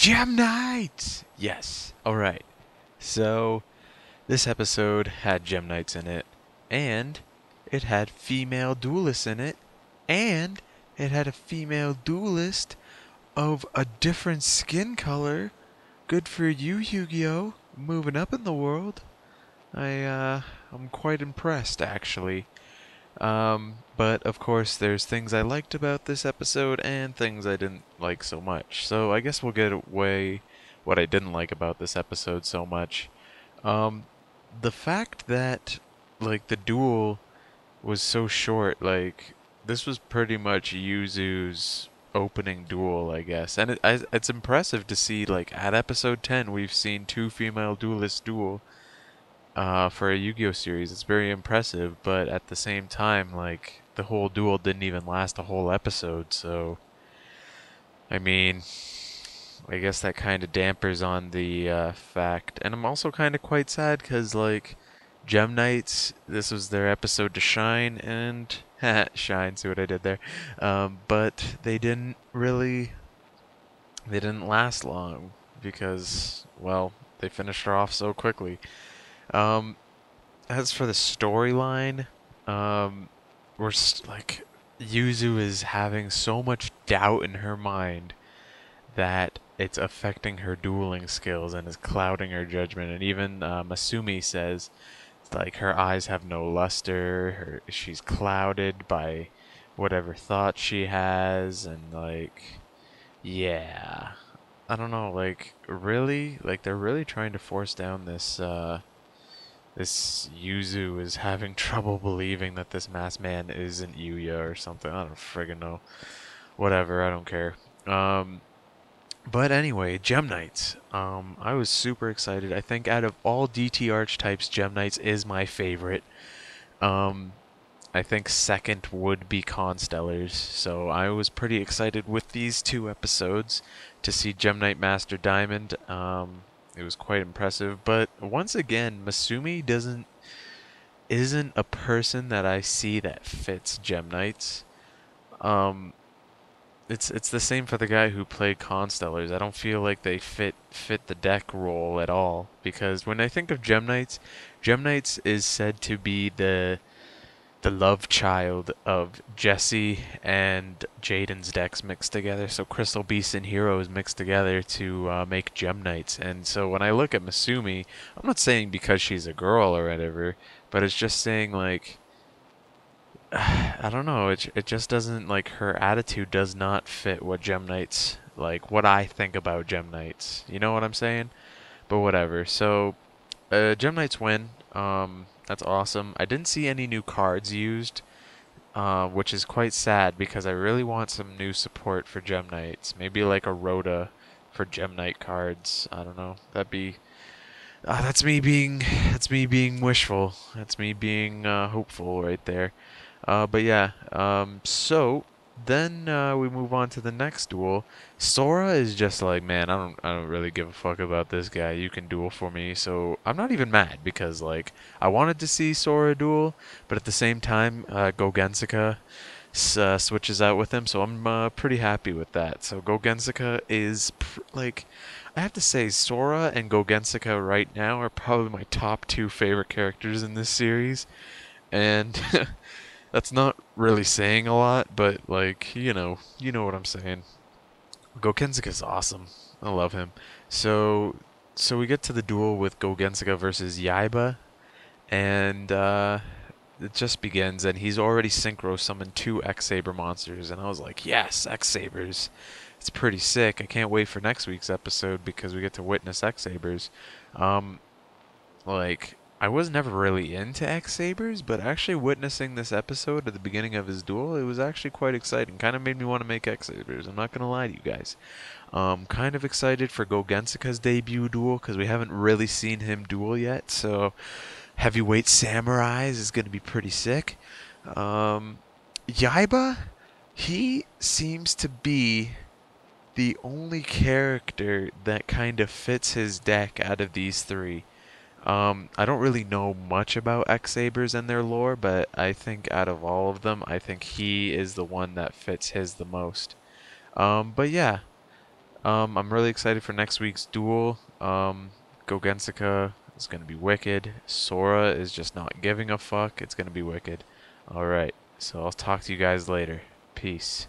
Gem Knights! Yes. Alright. So, this episode had Gem Knights in it, and it had female duelists in it, and it had a female duelist of a different skin color. Good for you, Yugioh. Moving up in the world. I'm quite impressed, actually. But of course, there's things I liked about this episode and things I didn't like so much. So I guess we'll get away what I didn't like about this episode so much. Um, the fact that like the duel was so short, like this was pretty much Yuzu's opening duel, I guess, and it's impressive to see like at episode 10 we've seen two female duelists duel for a Yu-Gi-Oh series. It's very impressive, but at the same time, like the whole duel didn't even last a whole episode, so I mean, I guess that kind of dampers on the fact. And I'm also kind of quite sad because like Gem Knights, this was their episode to shine, and shine. See what I did there? But they didn't last long because, well, they finished her off so quickly. Um, as for the storyline, um, like Yuzu is having so much doubt in her mind that it's affecting her dueling skills and is clouding her judgment. And even Masumi says like her eyes have no luster. She's clouded by whatever thought she has, and like, yeah, I don't know. Like, really, like they're really trying to force down this. This Yuzu is having trouble believing that this masked man isn't Yuya or something. I don't friggin' know. Whatever, I don't care. But anyway, Gem Knights. I was super excited. I think out of all DT archetypes, Gem Knights is my favorite. Um, I think second would be Constellars. So I was pretty excited with these two episodes to see Gem Knight Master Diamond. It was quite impressive. But once again, Masumi isn't a person that I see that fits Gem Knights. Um, it's the same for the guy who played Constellars. I don't feel like they fit the deck role at all, because when I think of Gem Knights is said to be the love child of Jesse and Jaden's decks mixed together. So Crystal Beasts and Heroes mixed together to make Gem Knights. And so when I look at Masumi, I'm not saying because she's a girl or whatever, but it's just saying like I don't know. It just doesn't, like, her attitude does not fit what Gem Knights, like what I think about Gem Knights. You know what I'm saying? But whatever. So Gem Knights win. That's awesome. I didn't see any new cards used, which is quite sad because I really want some new support for Gem Knights. Maybe like a Rhoda for Gem Knight cards. I don't know. That'd be that's me being wishful. That's me being hopeful right there. But yeah, so then we move on to the next duel. Sora is just like, man, I don't really give a fuck about this guy. You can duel for me. So I'm not even mad because like I wanted to see Sora duel, but at the same time, Go Gensika switches out with him, so I'm pretty happy with that. So Go Gensika is like, I have to say, Sora and Go Gensika right now are probably my top two favorite characters in this series, and that's not really saying a lot, but like, you know what I'm saying. Go Gensika's awesome. I love him. So, so we get to the duel with Go Gensika versus Yaiba, and it just begins, and he's already synchro summoned two X-Saber monsters, and I was like, yes, X-Sabers. It's pretty sick. I can't wait for next week's episode because we get to witness X-Sabers. Um, like, I was never really into X-Sabers, but actually witnessing this episode at the beginning of his duel, it was actually quite exciting. Kind of made me want to make X-Sabers. I'm not going to lie to you guys. Kind of excited for Go Gensika's debut duel because we haven't really seen him duel yet, so Heavyweight Samurais is going to be pretty sick. Yaiba, he seems to be the only character that kind of fits his deck out of these three. I don't really know much about X-Sabers and their lore, but I think out of all of them, I think he is the one that fits his the most. But yeah, I'm really excited for next week's duel. Go Gensuka is gonna be wicked. Sora is just not giving a fuck. It's gonna be wicked. Alright, so I'll talk to you guys later. Peace.